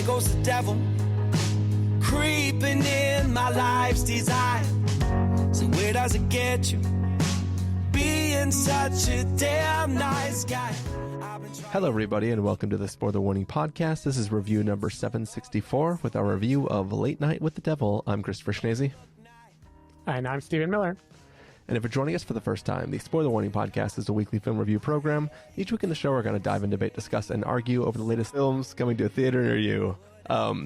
there goes the devil, creeping in my life's desire. So where does it get you, being such a damn nice guy? Hello everybody and welcome to the Spoiler Warning Podcast. This is review number 764 with our review of Late Night with the Devil. I'm Christopher Schnese. And I'm Stephen Miller. And if you're joining us for the first time, the Spoiler Warning Podcast is a weekly film review program. Each week in the show, we're going to dive in, debate, discuss, and argue over the latest films coming to a theater near you.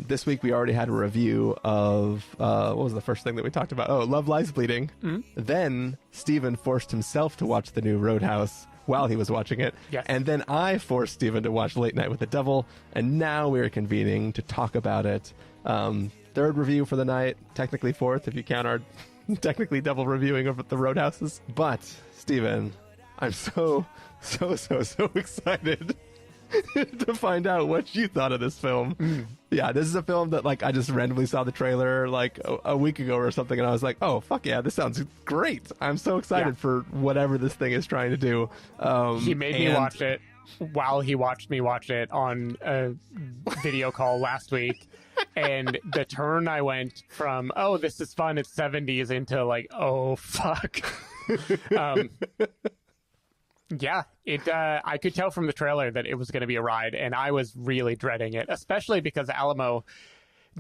This week, we already had a review of, what was the first thing that we talked about? Oh, Love Lies Bleeding. Mm-hmm. Then, Stephen forced himself to watch the new Roadhouse while he was watching it. Yes. And then I forced Stephen to watch Late Night with the Devil. And now we're convening to talk about it. Third review for the night, technically fourth if you count our technically double reviewing of the Roadhouses. But, Stephen, I'm so excited to find out what you thought of this film. Yeah, this is a film that, like, I just randomly saw the trailer, like, a week ago or something, and I was like, oh, fuck yeah, this sounds great. I'm so excited for whatever this thing is trying to do. He made me watch it while he watched me watch it on a video call last week. And the turn I went from, oh, this is fun, it's 70s, into like, oh, fuck. Yeah, I could tell from the trailer that it was going to be a ride, and I was really dreading it, especially because Alamo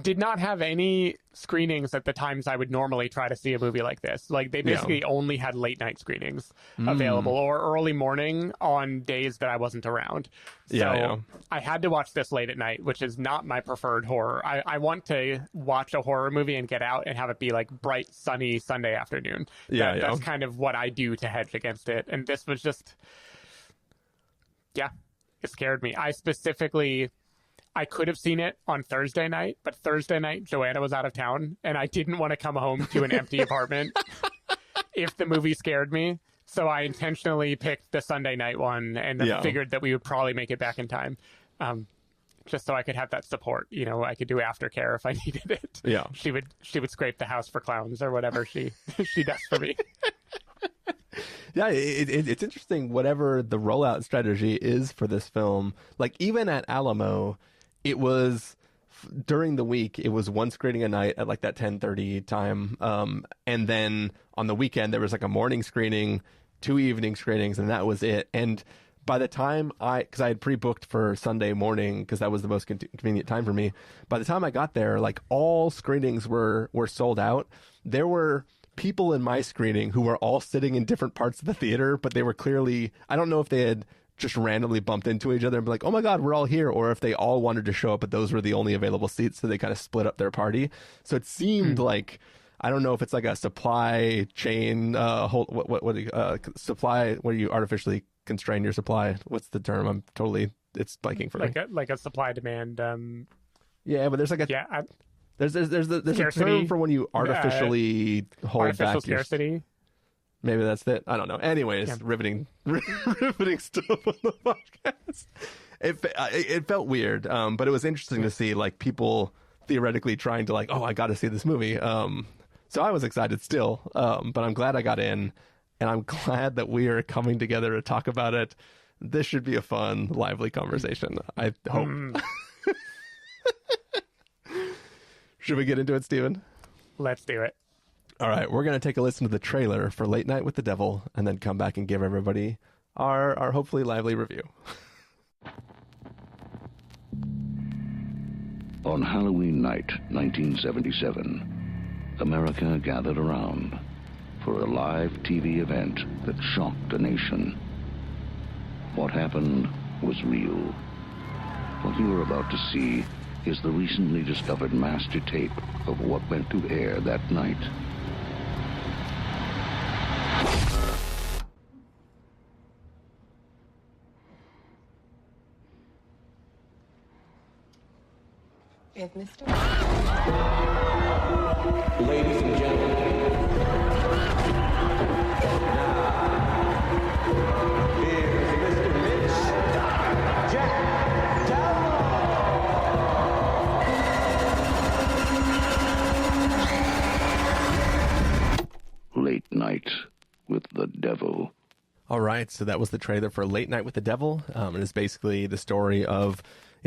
did not have any screenings at the times I would normally try to see a movie like this. Like, they basically only had late night screenings available, or early morning on days that I wasn't around. So I had to watch this late at night, which is not my preferred horror. I want to watch a horror movie and get out and have it be like bright, sunny Sunday afternoon. That's kind of what I do to hedge against it. And this was just, it scared me. I could have seen it on Thursday night, but Thursday night, Joanna was out of town, and I didn't want to come home to an empty apartment if the movie scared me. So I intentionally picked the Sunday night one, and figured that we would probably make it back in time, just so I could have that support. You know, I could do aftercare if I needed it. Yeah, she would scrape the house for clowns or whatever she does for me. Yeah, it's interesting. Whatever the rollout strategy is for this film, like even at Alamo, it was during the week. It was one screening a night at like that 10:30 time, and then on the weekend there was like a morning screening, 2 evening screenings, and that was it. And by the time because I had pre-booked for Sunday morning because that was the most convenient time for me. By the time I got there, like all screenings were sold out. There were people in my screening who were all sitting in different parts of the theater, but they were clearly, I don't know if they had just randomly bumped into each other and be like, oh my God, we're all here, or if they all wanted to show up, but those were the only available seats, so they kind of split up their party. So it seemed like, I don't know if it's like a supply chain, supply, where you artificially constrain your supply. What's the term? It's blanking for me. Like a supply demand. Yeah, but there's like a, there's a term for when you artificially hold back scarcity. Maybe that's it. I don't know. Anyways, riveting stuff on the podcast. It felt weird, but it was interesting to see like people theoretically trying to like, oh, I got to see this movie. So I was excited still, but I'm glad I got in, and I'm glad that we are coming together to talk about it. This should be a fun, lively conversation, I hope. Should we get into it, Stephen? Let's do it. All right, we're going to take a listen to the trailer for Late Night with the Devil and then come back and give everybody our hopefully lively review. On Halloween night, 1977, America gathered around for a live TV event that shocked a nation. What happened was real. What you are about to see is the recently discovered master tape of what went to air that night. Is Mr. Ladies and gentlemen, now, here's Mr. Mitch Jack Late Night with the Devil. All right, so that was the trailer for Late Night with the Devil. It is basically the story of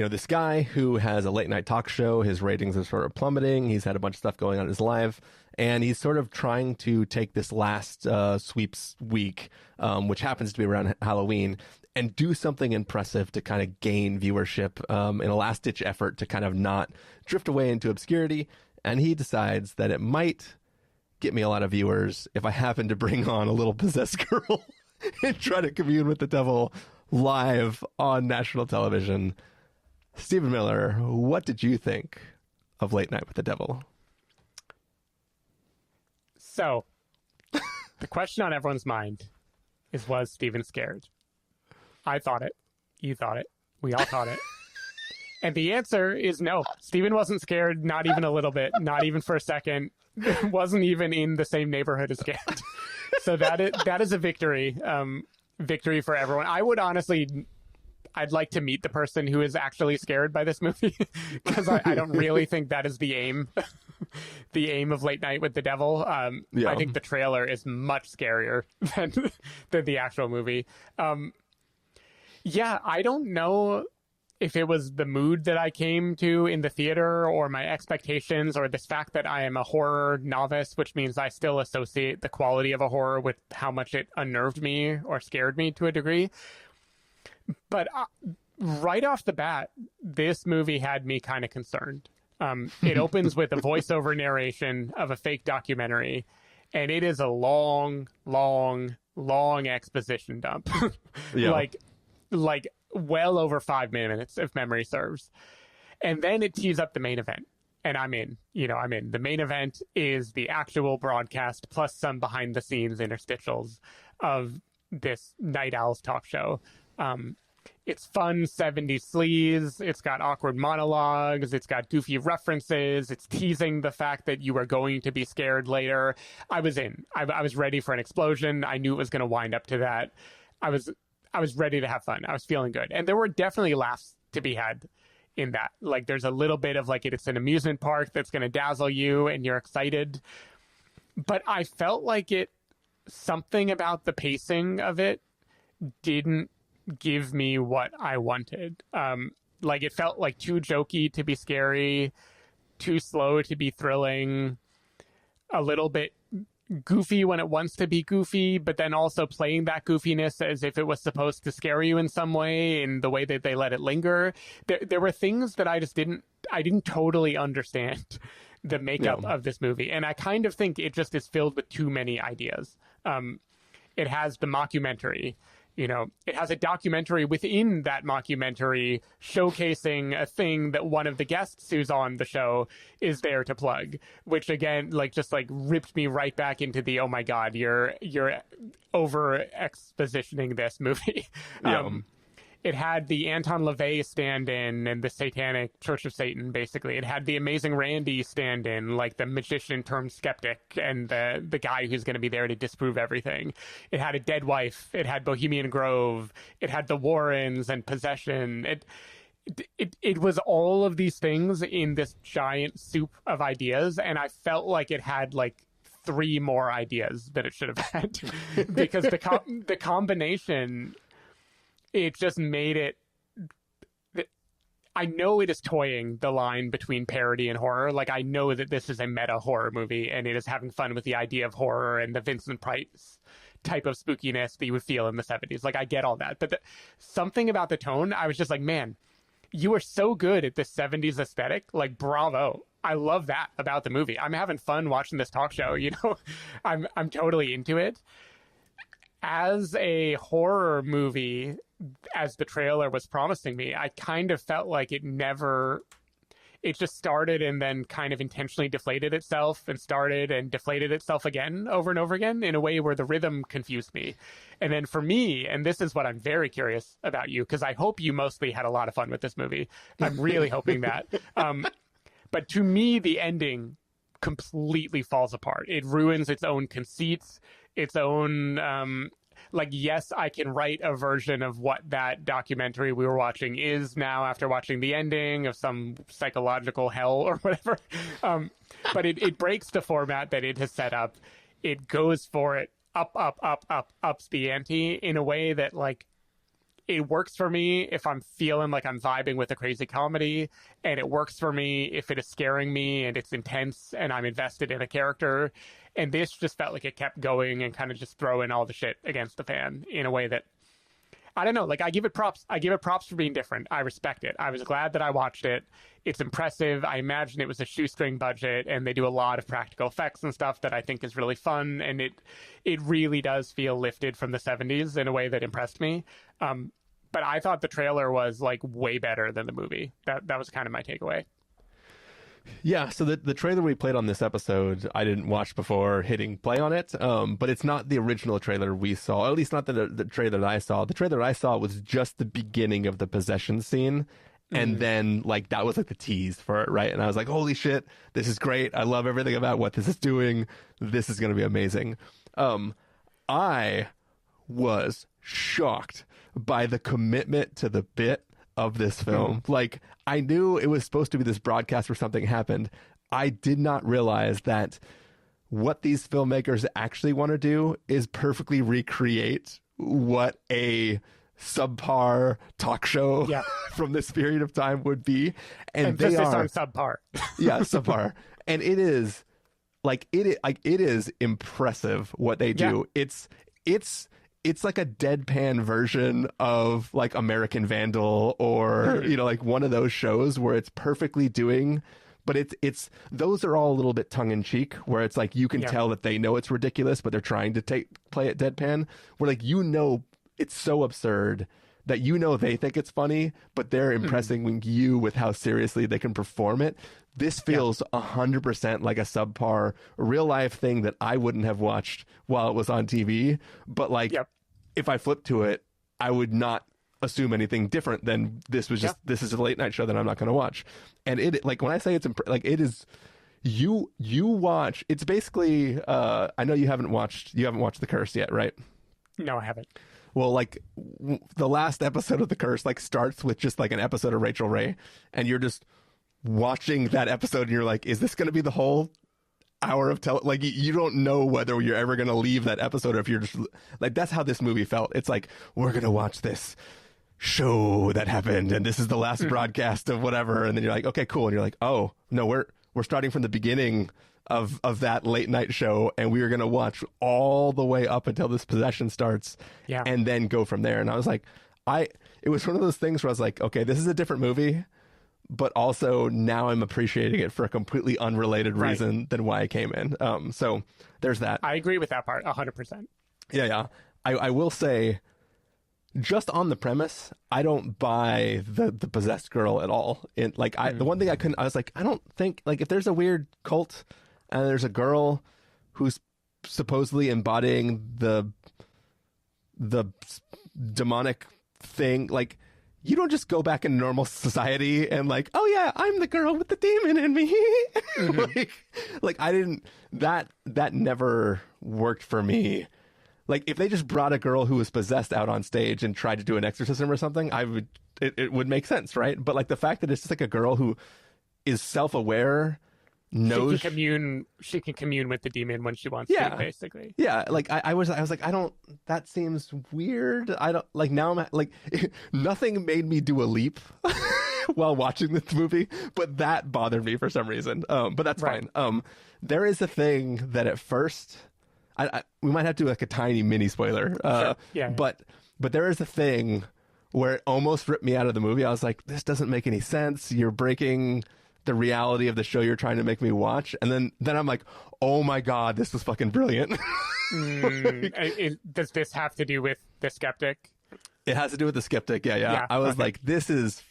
this guy who has a late night talk show, his ratings are sort of plummeting. He's had a bunch of stuff going on in his life, and he's sort of trying to take this last sweeps week, which happens to be around Halloween, and do something impressive to kind of gain viewership in a last ditch effort to kind of not drift away into obscurity. And he decides that it might get me a lot of viewers if I happen to bring on a little possessed girl and try to commune with the devil live on national television. Stephen Miller, what did you think of Late Night with the Devil? So, the question on everyone's mind is, was Stephen scared? I thought it. You thought it. We all thought it. And the answer is no. Stephen wasn't scared, not even a little bit, not even for a second. Wasn't even in the same neighborhood as scared. So that is a victory. Victory for everyone. I would honestly... I'd like to meet the person who is actually scared by this movie, because I don't really think that is the aim. The aim of Late Night with the Devil. I think the trailer is much scarier than the actual movie. I don't know if it was the mood that I came to in the theater, or my expectations, or this fact that I am a horror novice, which means I still associate the quality of a horror with how much it unnerved me or scared me to a degree. But right off the bat, this movie had me kind of concerned. It opens with a voiceover narration of a fake documentary, and it is a long, long, long exposition dump. Like well over 5 minutes, if memory serves. And then it tees up the main event. And I'm in. The main event is the actual broadcast plus some behind the scenes interstitials of this Night Owls talk show. It's fun 70s sleaze. It's got awkward monologues. It's got goofy references. It's teasing the fact that you are going to be scared later. I was in. I was ready for an explosion. I knew it was going to wind up to that. I was ready to have fun. I was feeling good. And there were definitely laughs to be had in that. Like, there's a little bit of it's an amusement park that's going to dazzle you and you're excited. But I felt like something about the pacing of it didn't give me what I wanted. It felt like too jokey to be scary, too slow to be thrilling, a little bit goofy when it wants to be goofy, but then also playing that goofiness as if it was supposed to scare you in some way, in the way that they let it linger. There were things that I didn't totally understand the makeup of this movie. And I kind of think it just is filled with too many ideas. It has the mockumentary. It has a documentary within that mockumentary showcasing a thing that one of the guests who's on the show is there to plug, which again, just ripped me right back into the, oh my God, you're over expositioning this movie. It had the Anton LaVey stand-in and the Satanic Church of Satan, basically. It had the Amazing Randy stand-in, the magician turned skeptic and the guy who's going to be there to disprove everything. It had a dead wife. It had Bohemian Grove. It had the Warrens and Possession. It was all of these things in this giant soup of ideas, and I felt like it had 3 more ideas that it should have had. Because the combination... It just made it... I know it is toying the line between parody and horror. I know that this is a meta horror movie, and it is having fun with the idea of horror and the Vincent Price type of spookiness that you would feel in the 70s. I get all that. But something about the tone, I was just man, you are so good at this 70s aesthetic. Bravo. I love that about the movie. I'm having fun watching this talk show. I'm totally into it. As a horror movie, as the trailer was promising me, I kind of felt like it just started and then kind of intentionally deflated itself and started and deflated itself again over and over again in a way where the rhythm confused me. And then for me, and this is what I'm very curious about you, because I hope you mostly had a lot of fun with this movie. I'm really hoping that. But to me, the ending completely falls apart. It ruins its own conceits, its own yes, I can write a version of what that documentary we were watching is now after watching the ending of some psychological hell or whatever. But it breaks the format that it has set up. It goes for it, ups the ante in a way that it works for me if I'm feeling like I'm vibing with a crazy comedy, and it works for me if it is scaring me and it's intense and I'm invested in a character. And this just felt like it kept going and kind of just throwing all the shit against the fan in a way that, I don't know, like I give it props for being different. I respect it. I was glad that I watched it. It's impressive. I imagine it was a shoestring budget, and they do a lot of practical effects and stuff that I think is really fun, and it really does feel lifted from the 70s in a way that impressed me. But I thought the trailer was like way better than the movie. That was kind of my takeaway. Yeah, so the trailer we played on this episode, I didn't watch before hitting play on it, but it's not the original trailer we saw, at least not the trailer that I saw. The trailer I saw was just the beginning of the possession scene, and then, like, that was, like, the tease for it, right? And I was like, holy shit, this is great. I love everything about what this is doing. This is going to be amazing. I was shocked by the commitment to the bit of this film. Like, I knew it was supposed to be this broadcast where something happened. I did not realize that what these filmmakers actually want to do is perfectly recreate what a subpar talk show from this period of time would be. And they are on subpar. Yeah, subpar. And it is like it is impressive what they do. It's like a deadpan version of like American Vandal or you know, like one of those shows where it's perfectly doing, but it's those are all a little bit tongue in cheek, where it's like you can tell that they know it's ridiculous, but they're trying to play it deadpan. Where like, you know, it's so absurd that you know they think it's funny, but they're impressing you with how seriously they can perform it. This feels 100% like a subpar real life thing that I wouldn't have watched while it was on TV. But like, if I flipped to it, I would not assume anything different than this was just, this is a late night show that I'm not going to watch. And it, like, when I say it's like, it is, you watch, it's basically, I know you haven't watched The Curse yet, right? No, I haven't. Well, like, the last episode of The Curse, like, starts with just like an episode of Rachel Ray, and you're just watching that episode and you're like, is this going to be the whole hour of like, you don't know whether you're ever going to leave that episode, or if you're just like, that's how this movie felt. It's like, we're going to watch this show that happened and this is the last broadcast of whatever, and then you're like, okay, cool, and you're like, oh no, we're starting from the beginning of that late night show, and we are going to watch all the way up until this possession starts, and then go from there. And I was like, it was one of those things where I was like, okay, this is a different movie, but also now I'm appreciating it for a completely unrelated reason than why I came in. So there's that. I agree with that part 100%. Yeah. I will say, just on the premise, I don't buy the possessed girl at all. The one thing I was like, I don't think, like, if there's a weird cult and there's a girl who's supposedly embodying the demonic thing, like, you don't just go back in normal society and like, oh yeah, I'm the girl with the demon in me. like I didn't, that never worked for me. Like, if they just brought a girl who was possessed out on stage and tried to do an exorcism or something, it would make sense, right? But like, the fact that it's just like a girl who is self-aware, knows she can commune with the demon when she wants to, basically. Yeah, like I was like, that seems weird. I don't, like, now I'm like, nothing made me do a leap while watching this movie, but that bothered me for some reason. But that's fine. There is a thing that at first, we might have to do like a tiny mini spoiler. But there is a thing where it almost ripped me out of the movie. I was like, this doesn't make any sense. You're breaking the reality of the show you're trying to make me watch. And then I'm like, oh my God, this was fucking brilliant. Does this have to do with The Skeptic? It has to do with The Skeptic. Yeah. I was like, this is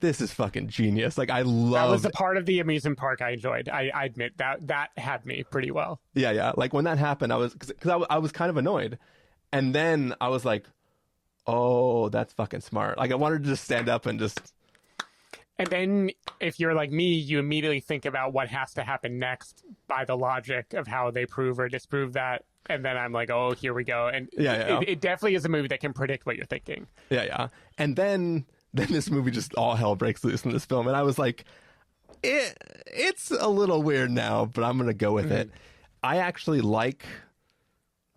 fucking genius. Like, I love. That was the part of the amusement park I enjoyed. I admit that had me pretty well. Yeah. Like, when that happened, I was, because I was kind of annoyed. And then I was like, oh, that's fucking smart. Like, I wanted to just stand up and just. And then, if you're like me, you immediately think about what has to happen next by the logic of how they prove or disprove that. And then I'm like, oh, here we go. And it definitely is a movie that can predict what you're thinking. Yeah. And then this movie, just all hell breaks loose in this film. And I was like, it's a little weird now, but I'm going to go with it. I actually like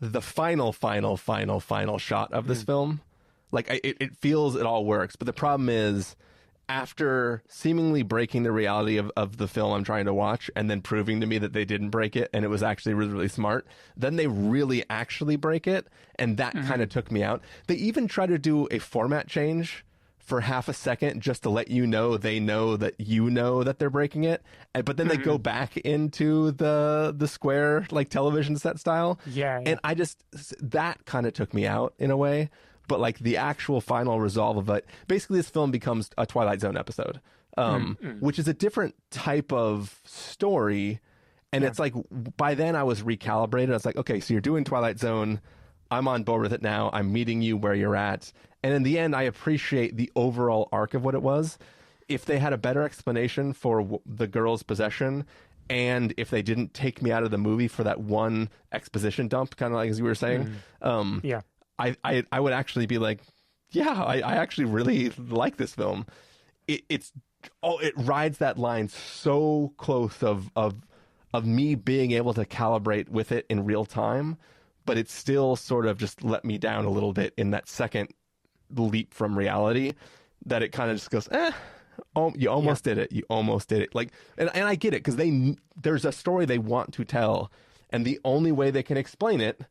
the final shot of this film. Like it feels it all works. But the problem is, after seemingly breaking the reality of the film I'm trying to watch and then proving to me that they didn't break it and it was actually really, really smart, then they really actually break it. And that kind of took me out. They even try to do a format change for half a second just to let you know they know that you know that they're breaking it. But then they go back into the square, like television set style. Yeah. And that kind of took me out in a way. But like the actual final resolve of it, basically this film becomes a Twilight Zone episode, which is a different type of story. And it's like, by then I was recalibrated. I was like, okay, so you're doing Twilight Zone. I'm on board with it now. I'm meeting you where you're at. And in the end, I appreciate the overall arc of what it was. If they had a better explanation for the girl's possession, and if they didn't take me out of the movie for that one exposition dump, kind of like as you were saying, I would actually be like, yeah, I actually really like this film. It rides that line so close of me being able to calibrate with it in real time, but it still sort of just let me down a little bit in that second leap from reality, that it kind of just goes, you almost did it. You almost did it. Like, and I get it, because there's a story they want to tell, and the only way they can explain it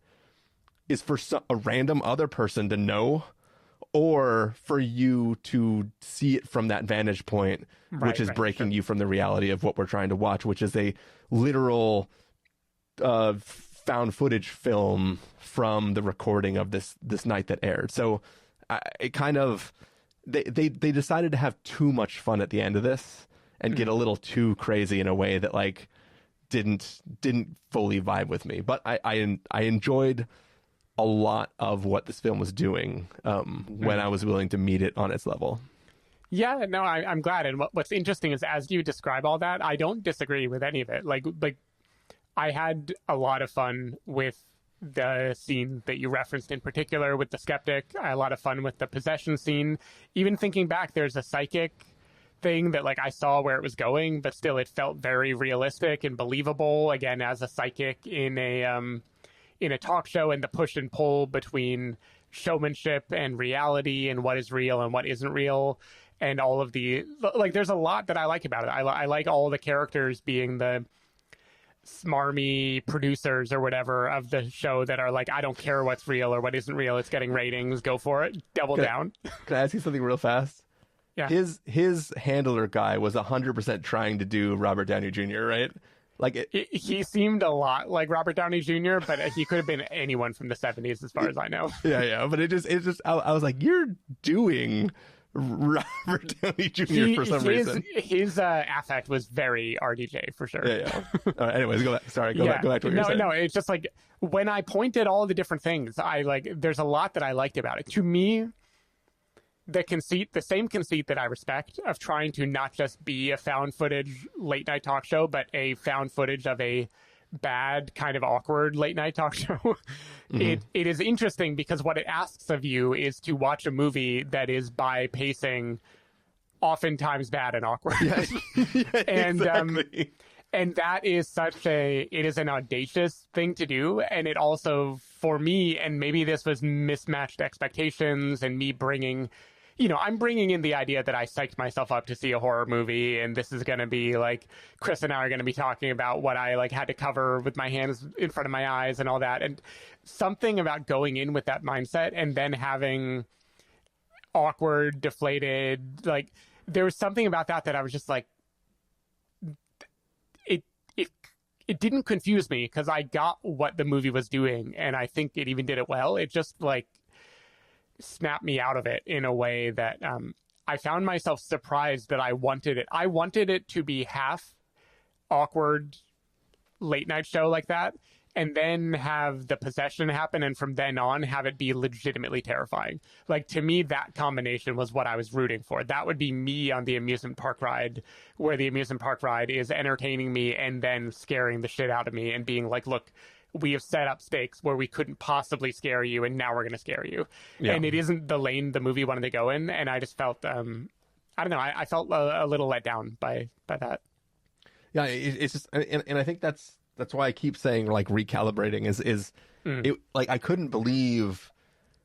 is for a random other person to know, or for you to see it from that vantage point, which is breaking you from the reality of what we're trying to watch, which is a literal found footage film from the recording of this night that aired. So it kind of, they decided to have too much fun at the end of this and get a little too crazy in a way that like didn't fully vibe with me. But I enjoyed a lot of what this film was doing when I was willing to meet it on its level. Yeah, no, I'm glad. And what's interesting is, as you describe all that, I don't disagree with any of it. Like I had a lot of fun with the scene that you referenced in particular with the skeptic. I had a lot of fun with the possession scene. Even thinking back, there's a psychic thing that like I saw where it was going, but still it felt very realistic and believable, again, as a psychic in a talk show, and the push and pull between showmanship and reality and what is real and what isn't real, and all of the, like, there's a lot that I like about it. I like all the characters being the smarmy producers or whatever of the show that are like, I don't care what's real or what isn't real. It's getting ratings. Go for it. Double down. Can I ask you something real fast? Yeah. His handler guy was 100% trying to do Robert Downey Jr., right? Like he seemed a lot like Robert Downey Jr., but he could have been anyone from the 70s as far as I know. Yeah. But it just I was like, you're doing Robert Downey Jr. for some reason. His affect was very RDJ for sure. Yeah. All right, anyways, go back. Sorry, go back to what you were saying. No, it's just like when I pointed all the different things, there's a lot that I liked about it. To me, the same conceit that I respect of trying to not just be a found footage late night talk show, but a found footage of a bad kind of awkward late night talk show. It is interesting because what it asks of you is to watch a movie that is by pacing oftentimes bad and awkward. Yeah, and exactly. And that is it is an audacious thing to do. And it also, for me, and maybe this was mismatched expectations and me bringing, I'm bringing in the idea that I psyched myself up to see a horror movie, and this is going to be like, Chris and I are going to be talking about what I like had to cover with my hands in front of my eyes and all that. And something about going in with that mindset and then having awkward, deflated, like there was something about that I was just like, it didn't confuse me because I got what the movie was doing, and I think it even did it well. It just like snapped me out of it in a way that I found myself surprised that I wanted it. I wanted it to be half awkward late night show like that, and then have the possession happen, and from then on have it be legitimately terrifying. Like, to me, that combination was what I was rooting for. That would be me on the amusement park ride, where the amusement park ride is entertaining me and then scaring the shit out of me and being like, look, we have set up stakes where we couldn't possibly scare you, and now we're going to scare you. Yeah. And it isn't the lane the movie wanted to go in, and I just felt, I don't know, I felt a little let down by that. Yeah, it's just, and I think that's why I keep saying like recalibrating is it, like I couldn't believe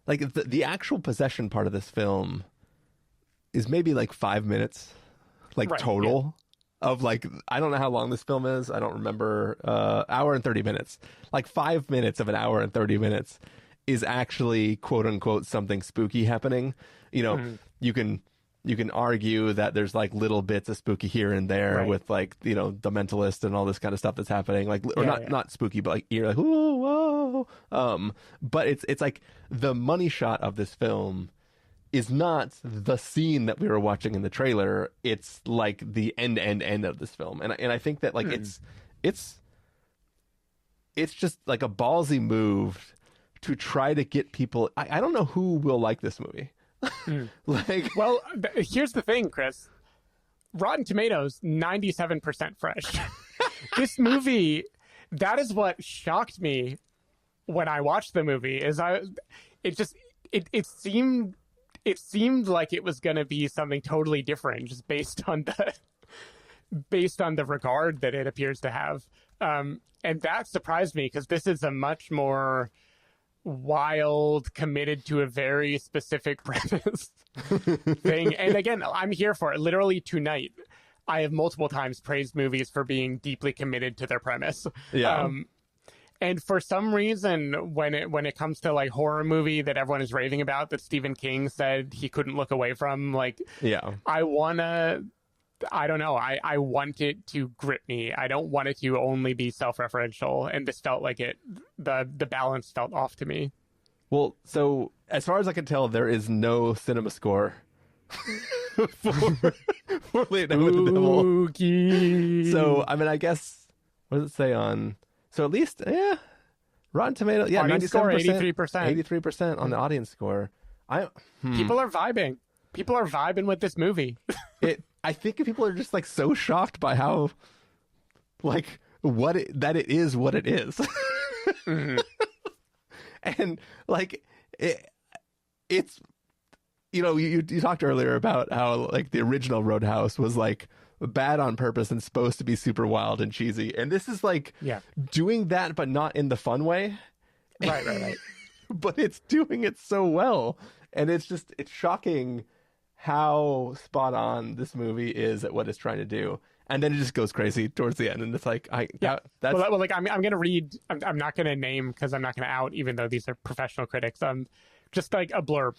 like the actual possession part of this film is maybe like 5 minutes, like total of like, I don't know how long this film is. I don't remember. Hour and 30 minutes. Like 5 minutes of an hour and 30 minutes is actually quote unquote something spooky happening. You know, you can argue that there's like little bits of spooky here and there with like, you know, The Mentalist and all this kind of stuff that's happening. Like, or not spooky, but like you're like, whoa, whoa. But it's like the money shot of this film is not the scene that we were watching in the trailer. It's like the end of this film. And I think that like it's just like a ballsy move to try to get people. I don't know who will like this movie. Like, well, here's the thing, Chris. Rotten Tomatoes, 97% fresh. This movie, that is what shocked me when I watched the movie. It seemed like it was going to be something totally different, just based on the regard that it appears to have. And that surprised me, because this is a much more wild, committed to a very specific premise thing. And again, I'm here for it. Literally tonight, I have multiple times praised movies for being deeply committed to their premise. Yeah. And for some reason, when it comes to like horror movie that everyone is raving about, that Stephen King said he couldn't look away from, like, I don't know. I want it to grip me. I don't want it to only be self-referential. And this felt like it. The balance felt off to me. Well, so as far as I can tell, there is no cinema score for Late Night with the Devil. So I mean, I guess, what does it say on? So at least, Rotten Tomatoes, audience 97%, score, 83%. 83% on the audience score. People are vibing. People are vibing with this movie. I think people are just like so shocked by how, like, that it is what it is. And like it's, you know, you talked earlier about how like the original Roadhouse was like bad on purpose and supposed to be super wild and cheesy, and this is like doing that but not in the fun way. Right. But it's doing it so well, and it's shocking how spot on this movie is at what it's trying to do. And then it just goes crazy towards the end, and it's like, that's... Well, like I'm gonna read. I'm not gonna name, because I'm not gonna out, even though these are professional critics. Just like a blurb.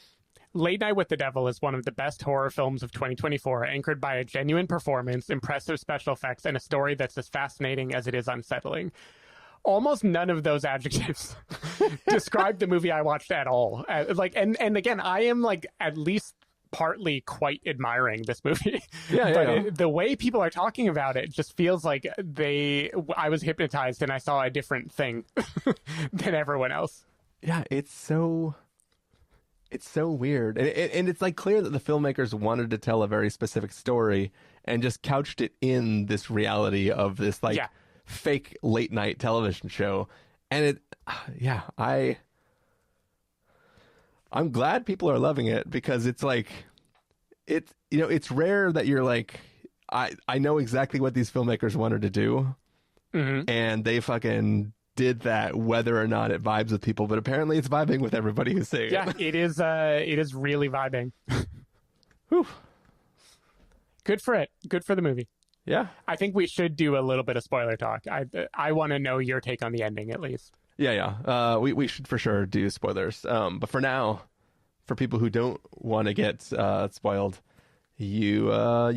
Late Night with the Devil is one of the best horror films of 2024, anchored by a genuine performance, impressive special effects, and a story that's as fascinating as it is unsettling. Almost none of those adjectives describe the movie I watched at all. And again, I am like at least partly quite admiring this movie. The way people are talking about it just feels like I was hypnotized and I saw a different thing than everyone else. Yeah, it's so weird. And it's like clear that the filmmakers wanted to tell a very specific story and just couched it in this reality of this like fake late night television show. And I'm glad people are loving it, because it's like, it's rare that you're like, I know exactly what these filmmakers wanted to do, and they fucking did that, whether or not it vibes with people. But apparently it's vibing with everybody who's seeing it. Yeah, it is really vibing. Whew. Good for it. Good for the movie. Yeah. I think we should do a little bit of spoiler talk. I want to know your take on the ending, at least. Yeah. We should for sure do spoilers. But for now, for people who don't want to get spoiled, you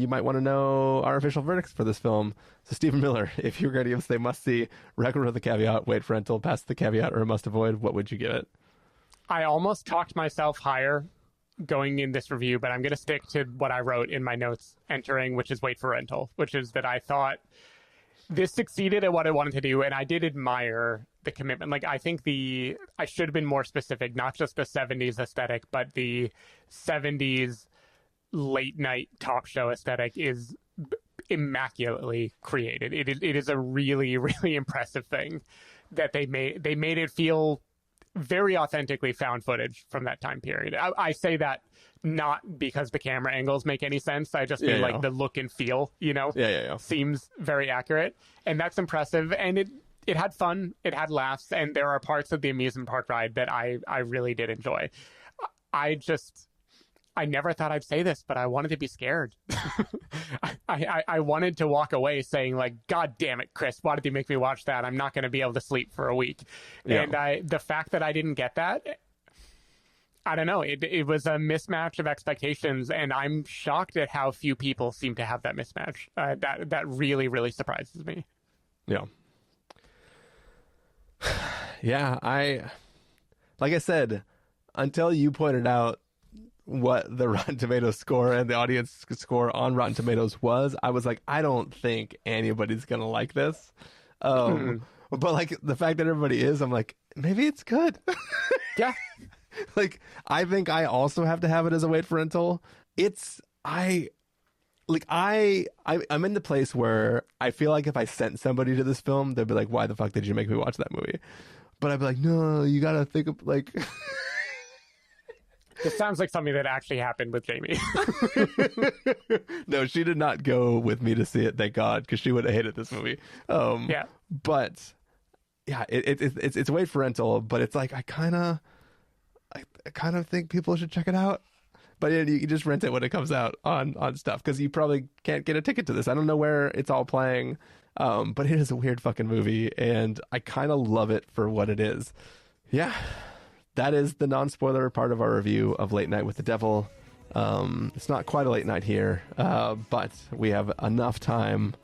might want to know our official verdicts for this film. So Stephen Miller, if you were going to give us a must-see, recommend with a caveat, wait for rental, pass the caveat, or a must-avoid, what would you give it? I almost talked myself higher going in this review, but I'm going to stick to what I wrote in my notes entering, which is wait for rental, which is that I thought this succeeded at what I wanted to do, and I did admire the commitment. Like, I think I should have been more specific, not just the 70s aesthetic, but the 70s late night talk show aesthetic is immaculately created. It is a really, really impressive thing that they made it feel very authentically found footage from that time period. I say that not because the camera angles make any sense. I just mean the look and feel, seems very accurate, and that's impressive. And it had fun, it had laughs, and there are parts of the amusement park ride that I really did enjoy. I never thought I'd say this, but I wanted to be scared. I wanted to walk away saying, like, God damn it, Chris, why did you make me watch that? I'm not going to be able to sleep for a week. Yeah. And the fact that I didn't get that, I don't know. It was a mismatch of expectations, and I'm shocked at how few people seem to have that mismatch. That really, really surprises me. Yeah. Yeah, like I said, until you pointed out what the Rotten Tomatoes score and the audience score on Rotten Tomatoes was, I was like, I don't think anybody's going to like this. But like the fact that everybody is, I'm like, maybe it's good. Yeah. Like, I think I also have to have it as a wait for rental. I'm in the place where I feel like if I sent somebody to this film, they'd be like, why the fuck did you make me watch that movie? But I'd be like, no, you got to think of like... This sounds like something that actually happened with Jamie. No, she did not go with me to see it, thank God, because she would have hated this movie. Yeah. But yeah, it's a wait for rental, but it's like I kind of think people should check it out. But you can just rent it when it comes out on stuff, because you probably can't get a ticket to this. I don't know where it's all playing, but it is a weird fucking movie, and I kind of love it for what it is. Yeah. That is the non-spoiler part of our review of Late Night with the Devil. It's not quite a late night here, but we have enough time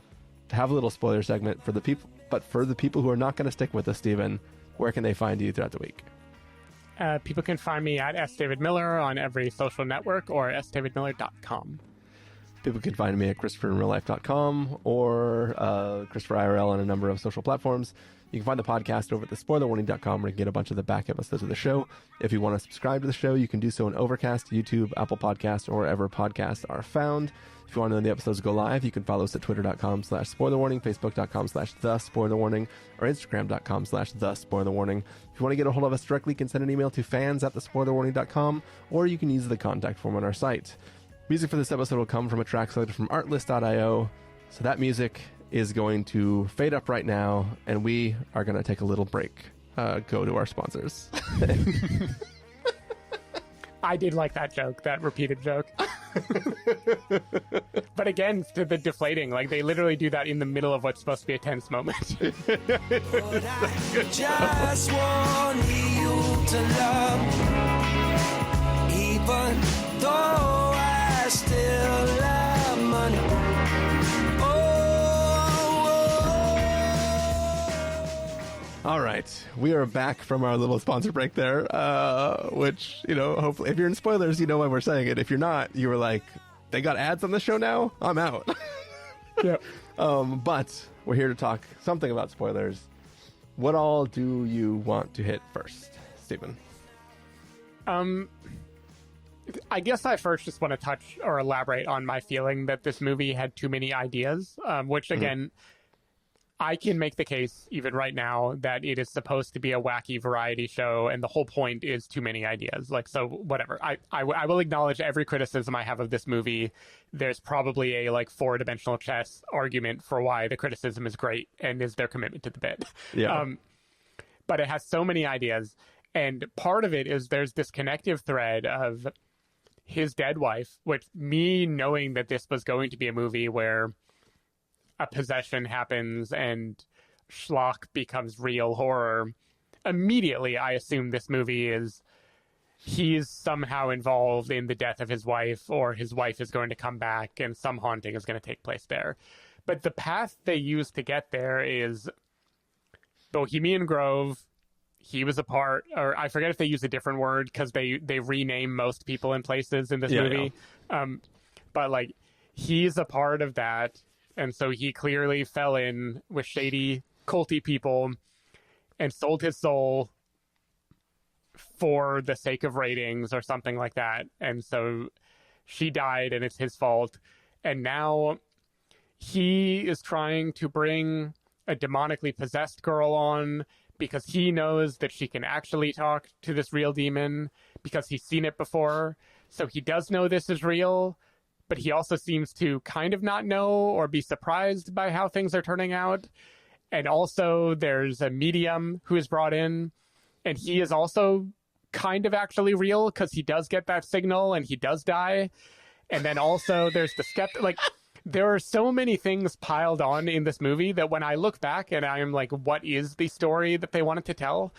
to have a little spoiler segment for the people. But for the people who are not going to stick with us, Stephen, where can they find you throughout the week? People can find me at sdavidmiller on every social network or sdavidmiller.com. People can find me at ChristopherInRealLife.com or Christopher IRL on a number of social platforms. You can find the podcast over at thespoilerwarning.com, where you can get a bunch of the back episodes of the show. If you want to subscribe to the show, you can do so on Overcast, YouTube, Apple Podcasts, or wherever podcasts are found. If you want to know when the episodes go live, you can follow us at twitter.com/spoilerwarning, facebook.com/thespoilerwarning, or instagram.com/thespoilerwarning. If you want to get a hold of us directly, you can send an email to fans@thespoilerwarning.com, or you can use the contact form on our site. Music for this episode will come from a track selected from artlist.io. So that music is going to fade up right now, and we are going to take a little break. Go to our sponsors. I did like that joke, that repeated joke. But again, to the deflating, like they literally do that in the middle of what's supposed to be a tense moment. But I just want you to love me, even though I still love money. All right, we are back from our little sponsor break there, which, you know, hopefully, if you're in spoilers, you know why we're saying it. If you're not, you were like, they got ads on the show now? I'm out. Yeah. But we're here to talk something about spoilers. What all do you want to hit first, Stephen? I guess I first just want to touch or elaborate on my feeling that this movie had too many ideas, which, again, I can make the case even right now that it is supposed to be a wacky variety show, and the whole point is too many ideas. Like, so whatever. I will acknowledge every criticism I have of this movie. There's probably a like 4-dimensional chess argument for why the criticism is great and is their commitment to the bit. Yeah. But it has so many ideas, and part of it is there's this connective thread of his dead wife, which, me knowing that this was going to be a movie where a possession happens and schlock becomes real horror, immediately I assume this movie is he's somehow involved in the death of his wife, or his wife is going to come back and some haunting is going to take place there. But the path they use to get there is Bohemian Grove. He was a part, or I forget if they use a different word because they rename most people and places in this movie. Yeah. But like, he's a part of that. And so he clearly fell in with shady, culty people and sold his soul for the sake of ratings or something like that. And so she died and it's his fault. And now he is trying to bring a demonically possessed girl on because he knows that she can actually talk to this real demon because he's seen it before. So he does know this is real, but he also seems to kind of not know or be surprised by how things are turning out. And also there's a medium who is brought in, and he is also kind of actually real because he does get that signal and he does die. And then also there's the skeptic. Like, there are so many things piled on in this movie that when I look back and I'm like, what is the story that they wanted to tell?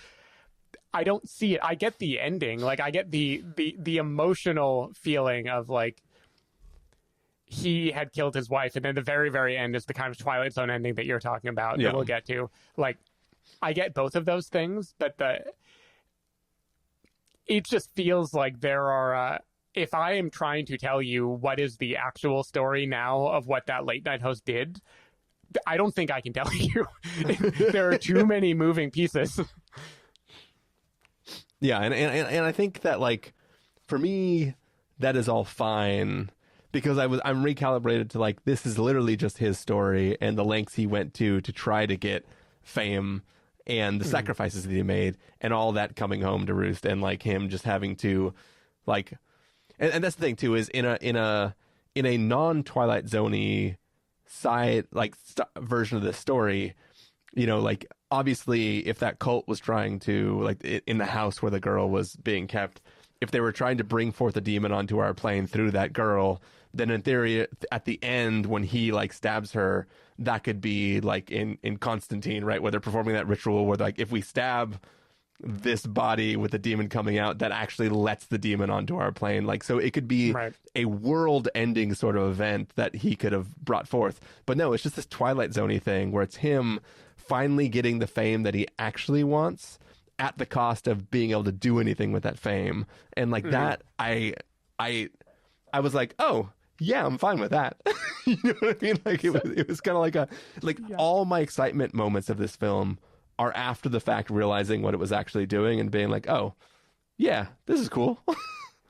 I don't see it. I get the ending. Like, I get the emotional feeling of like he had killed his wife, and then the very, very end is the kind of Twilight Zone ending that you're talking about that we'll get to. Like, I get both of those things, but it just feels like there are, if I am trying to tell you what is the actual story now of what that late night host did, I don't think I can tell you. There are too many moving pieces. Yeah, and I think that, like, for me, that is all fine because I'm recalibrated to, like, this is literally just his story and the lengths he went to try to get fame and the sacrifices that he made and all that coming home to roost, and like him just having to, like, and that's the thing too, is in a non-Twilight Zone-y side, like, version of this story, you know, like, obviously if that cult was trying to, like, in the house where the girl was being kept, if they were trying to bring forth a demon onto our plane through that girl, then in theory at the end when he, like, stabs her, that could be like in Constantine, right, where they're performing that ritual where, like, if we stab this body with the demon coming out, that actually lets the demon onto our plane. Like, so it could be a world-ending sort of event that he could have brought forth. But no, it's just this Twilight Zone-y thing where it's him finally getting the fame that he actually wants at the cost of being able to do anything with that fame. And like that, I was like, oh, yeah, I'm fine with that. You know what I mean? Like, it was kind of like all my excitement moments of this film are after the fact, realizing what it was actually doing and being like, oh, yeah, this is cool.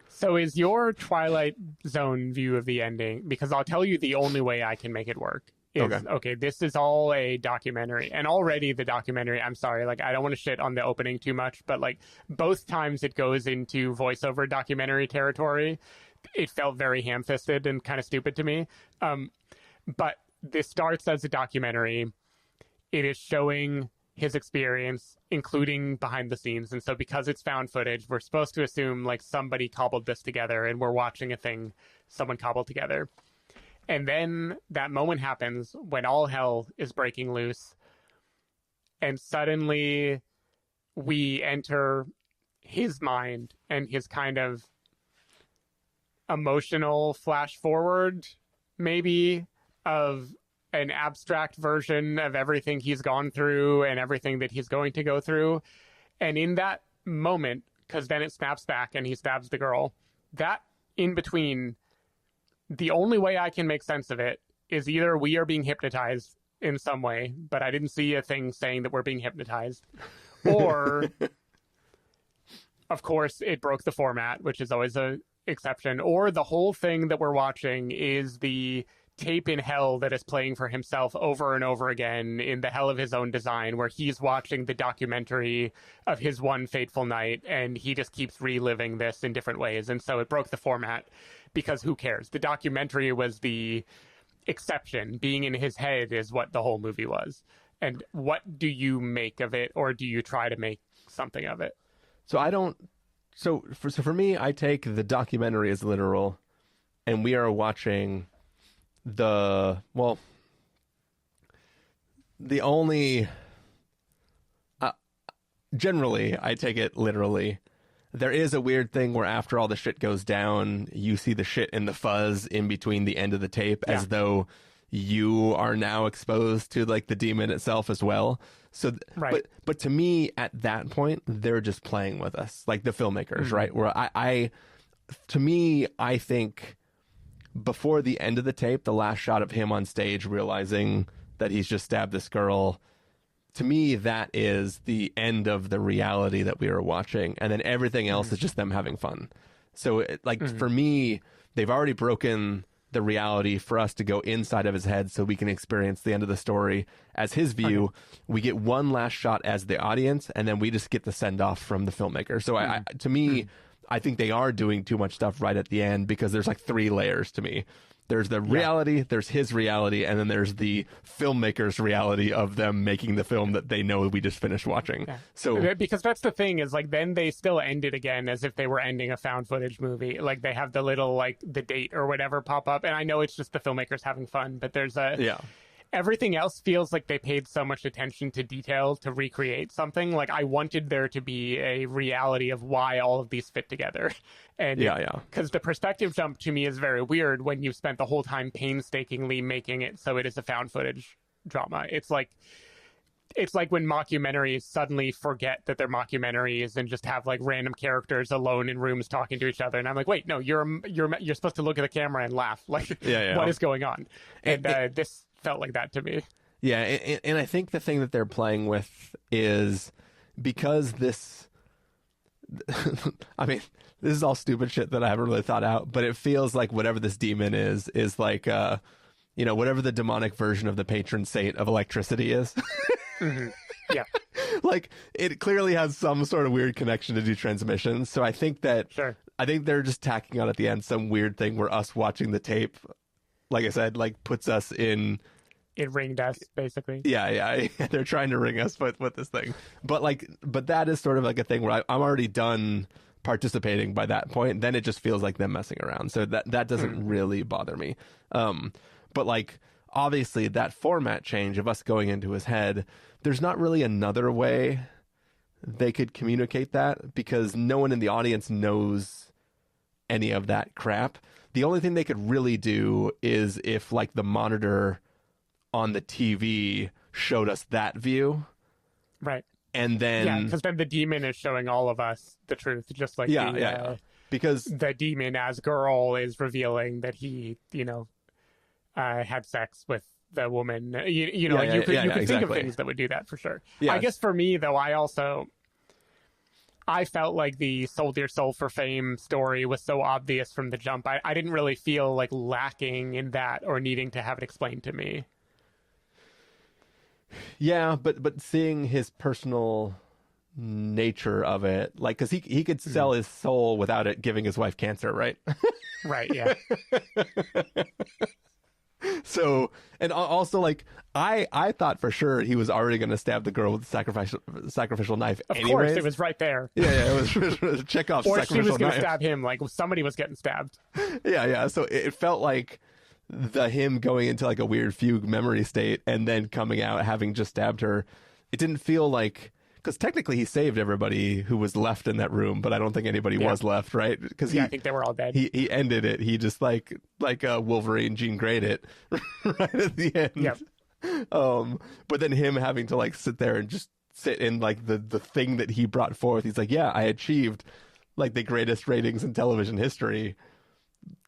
So is your Twilight Zone view of the ending, because I'll tell you the only way I can make it work is, okay, this is all a documentary. And already the documentary, I'm sorry, like, I don't want to shit on the opening too much, but like both times it goes into voiceover documentary territory, it felt very ham-fisted and kind of stupid to me. But this starts as a documentary. It is showing his experience, including behind the scenes. And so because it's found footage, we're supposed to assume like somebody cobbled this together and we're watching a thing someone cobbled together. And then that moment happens when all hell is breaking loose. And suddenly we enter his mind and his kind of emotional flash forward, maybe, of an abstract version of everything he's gone through and everything that he's going to go through. And in that moment, because then it snaps back and he stabs the girl, that in between, the only way I can make sense of it is either we are being hypnotized in some way, but I didn't see a thing saying that we're being hypnotized, or of course it broke the format, which is always a exception, or the whole thing that we're watching is the tape in hell that is playing for himself over and over again in the hell of his own design, where he's watching the documentary of his one fateful night and he just keeps reliving this in different ways. And so it broke the format because who cares? The documentary was the exception. Being in his head is what the whole movie was. And what do you make of it, or do you try to make something of it? So for me, I take the documentary as literal, and we are watching generally I take it literally. There is a weird thing where after all the shit goes down, you see the shit in the fuzz in between the end of the tape, as though you are now exposed to, like, the demon itself as well. So, but to me, at that point, they're just playing with us, like the filmmakers, right? Where to me, I think before the end of the tape, the last shot of him on stage realizing that he's just stabbed this girl, to me, that is the end of the reality that we were watching. And then everything else is just them having fun. So, for me, they've already broken the reality for us to go inside of his head so we can experience the end of the story as his view. We get one last shot as the audience, and then we just get the send-off from the filmmaker. So, to me, I think they are doing too much stuff right at the end, because there's like 3 layers to me. There's the reality, there's his reality, and then there's the filmmaker's reality of them making the film that they know we just finished watching. Yeah. So because that's the thing is like then they still end it again as if they were ending a found footage movie. Like they have the little like the date or whatever pop up, and I know it's just the filmmakers having fun, but there's a everything else feels like they paid so much attention to detail to recreate something. Like I wanted there to be a reality of why all of these fit together. And because the perspective jump to me is very weird when you've spent the whole time painstakingly making it so it is a found footage drama. It's like when mockumentaries suddenly forget that they're mockumentaries and just have like random characters alone in rooms talking to each other. And I'm like, wait, no, you're supposed to look at the camera and laugh. Like, what is going on? And this felt like that to me. Yeah, and I think the thing that they're playing with is because this... I mean, this is all stupid shit that I haven't really thought out, but it feels like whatever this demon is like, whatever the demonic version of the patron saint of electricity is. Mm-hmm. Yeah. Like, it clearly has some sort of weird connection to do transmissions. So I think that... Sure. I think they're just tacking on at the end some weird thing where us watching the tape, like I said, like puts us in... It ringed us, basically. Yeah. They're trying to ring us with this thing. But that is sort of like a thing where I'm already done participating by that point. Then it just feels like them messing around. So that doesn't really bother me. But like, obviously that format change of us going into his head, there's not really another way they could communicate that because no one in the audience knows any of that crap. The only thing they could really do is if like the monitor on the TV showed us that view. Right. And then... Yeah, because then the demon is showing all of us the truth, just like because the demon as girl is revealing that he, had sex with the woman. You could think of things that would do that for sure. Yes. I guess for me, though, I felt like the Sold Your Soul for Fame story was so obvious from the jump. I didn't really feel like lacking in that or needing to have it explained to me. Yeah, but seeing his personal nature of it, like, because he could sell his soul without it giving his wife cancer, right? Right, yeah. So, and also, like, I thought for sure he was already going to stab the girl with the sacrificial knife. Of course, it was right there. Yeah, it was Chekhov's or sacrificial knife. Or she was going to stab him, like somebody was getting stabbed. Yeah. So it felt like him going into like a weird fugue memory state and then coming out having just stabbed her. It didn't feel like, because technically he saved everybody who was left in that room, but I don't think anybody was left, right? Because I think they were all dead. He ended it. He just like Wolverine Jean Grey'd it right at the end. Yep. But then him having to like sit there and just sit in like the thing that he brought forth. He's like, yeah, I achieved like the greatest ratings in television history,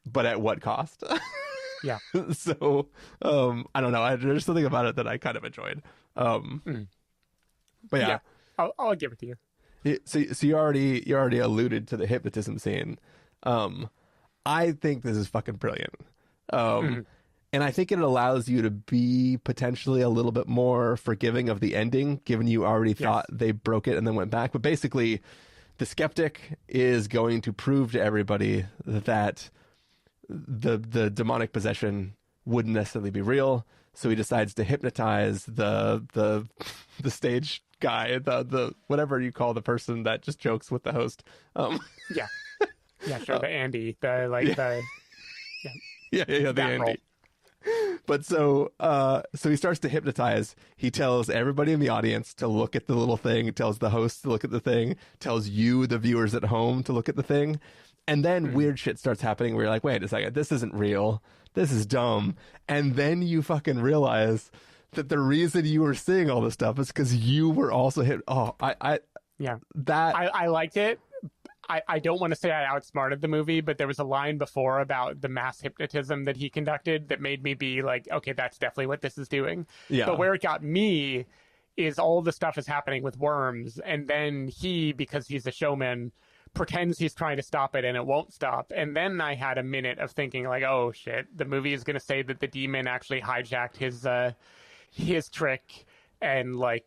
but at what cost? Yeah. So, I don't know. There's something about it that I kind of enjoyed. But yeah. I'll give it to you. So you already alluded to the hypnotism scene. I think this is fucking brilliant. And I think it allows you to be potentially a little bit more forgiving of the ending, given you already thought they broke it and then went back. But basically, the skeptic is going to prove to everybody that the demonic possession wouldn't necessarily be real, so he decides to hypnotize the stage guy, the whatever you call the person that just jokes with the host. Yeah, sure. The Andy, the Andy. Role. But so he starts to hypnotize. He tells everybody in the audience to look at the little thing, tells the host to look at the thing, tells you, the viewers at home, to look at the thing. And then weird shit starts happening where you're like, wait a second, this isn't real. This is dumb. And then you fucking realize that the reason you were seeing all this stuff is because you were also hit. Oh, I liked it. I don't want to say I outsmarted the movie, but there was a line before about the mass hypnotism that he conducted that made me be like, okay, that's definitely what this is doing. Yeah. But where it got me is all the stuff is happening with worms. And then he, because he's a showman, pretends he's trying to stop it and it won't stop. And then I had a minute of thinking like, oh shit, the movie is going to say that the demon actually hijacked his trick and like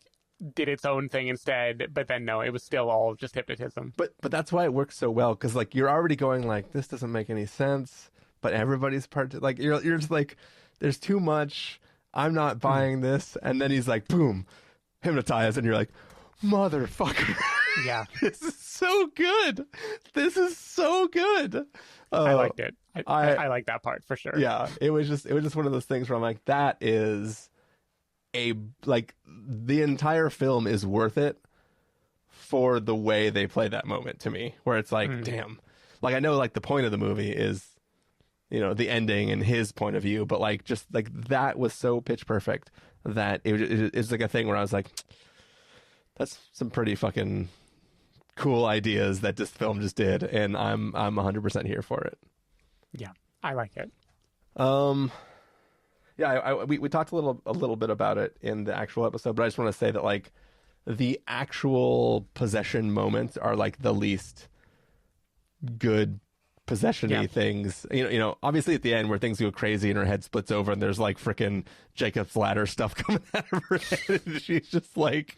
did its own thing instead. But then no, it was still all just hypnotism. But that's why it works so well, because like you're already going like, this doesn't make any sense. but everybody's like you're just like, there's too much. I'm not buying this. And then he's like, boom, hypnotized, and you're like, motherfucker. Yeah. This is so good. This is so good. I liked it. I like that part for sure. Yeah, it was just one of those things where I'm like, that is like the entire film is worth it for the way they play that moment to me, where it's like, damn, like I know like the point of the movie is, the ending and his point of view, but like just like that was so pitch perfect that it's like a thing where I was like, that's some pretty fucking cool ideas that this film just did, and I'm 100% here for it. Yeah, I like it. Yeah, we talked a little bit about it in the actual episode, but I just want to say that like the actual possession moments are like the least good possession-y things. Obviously at the end where things go crazy and her head splits over and there's like freaking Jacob's ladder stuff coming out of her head, and she's just like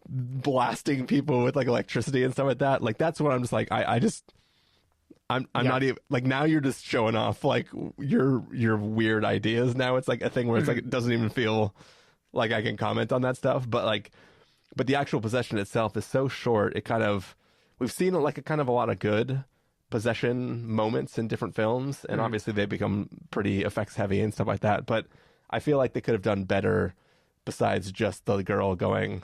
blasting people with like electricity and stuff like that. Like that's what I'm just like, I'm not even like, now you're just showing off like your weird ideas. Now it's like a thing where it's like, it doesn't even feel like I can comment on that stuff. But the actual possession itself is so short. We've seen like a lot of good possession moments in different films, and obviously they become pretty effects heavy and stuff like that. But I feel like they could have done better besides just the girl going,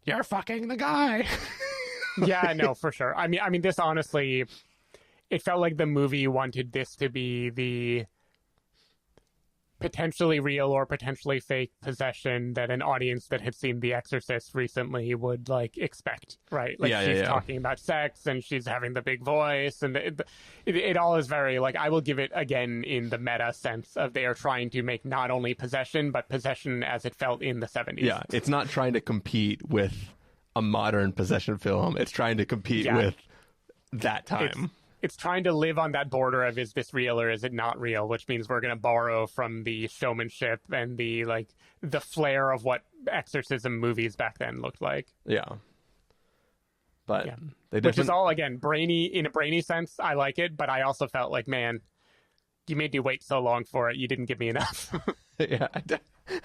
"You're fucking the guy." Yeah, no, for sure. I mean, this honestly, it felt like the movie wanted this to be the potentially real or potentially fake possession that an audience that had seen The Exorcist recently would like expect, right? Like she's talking about sex and she's having the big voice, and it all is very like, I will give it again in the meta sense of they are trying to make not only possession but possession as it felt in the 70s. Yeah, it's not trying to compete with a modern possession film. It's trying to compete with that time. It's trying to live on that border of, is this real or is it not real? Which means we're going to borrow from the showmanship and the flair of what exorcism movies back then looked like. Yeah. But which is all, again, brainy in a brainy sense. I like it, but I also felt like, man, you made me wait so long for it. You didn't give me enough. Yeah,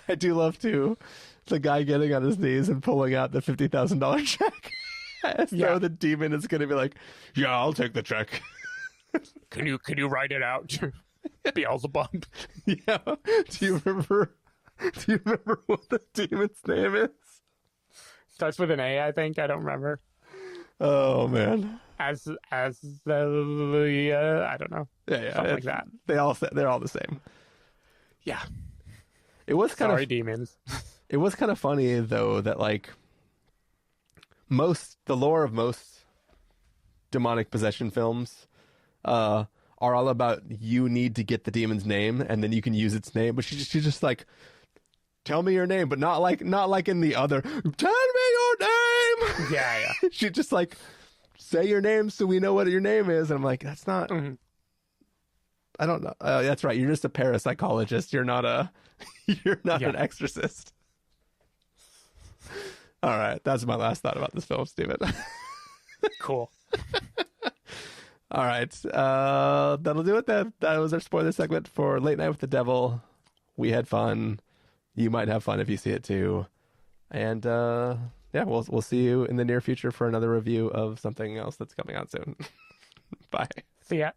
I do love too the guy getting on his knees and pulling out the $50,000 check. As though the demon is going to be like, "Yeah, I'll take the check." Can you write it out, Beelzebub? Yeah. Do you remember what the demon's name is? Starts with an A, I think. I don't remember. Oh man. As the I don't know. Yeah, something like that. They're all the same. Yeah. It was kind Sorry, of demons. It was kind of funny though that like the lore of most demonic possession films are all about, you need to get the demon's name and then you can use its name, but she's just like, tell me your name, but not like in the other, tell me your name. Yeah. She just like, say your name so we know what your name is, and I'm like, that's not. I don't know. That's right. You're just a parapsychologist. You're not an exorcist. All right, that's my last thought about this film, Steven. Cool. All right, that'll do it then. That was our spoiler segment for Late Night with the Devil. We had fun. You might have fun if you see it too. And we'll see you in the near future for another review of something else that's coming out soon. Bye. See ya.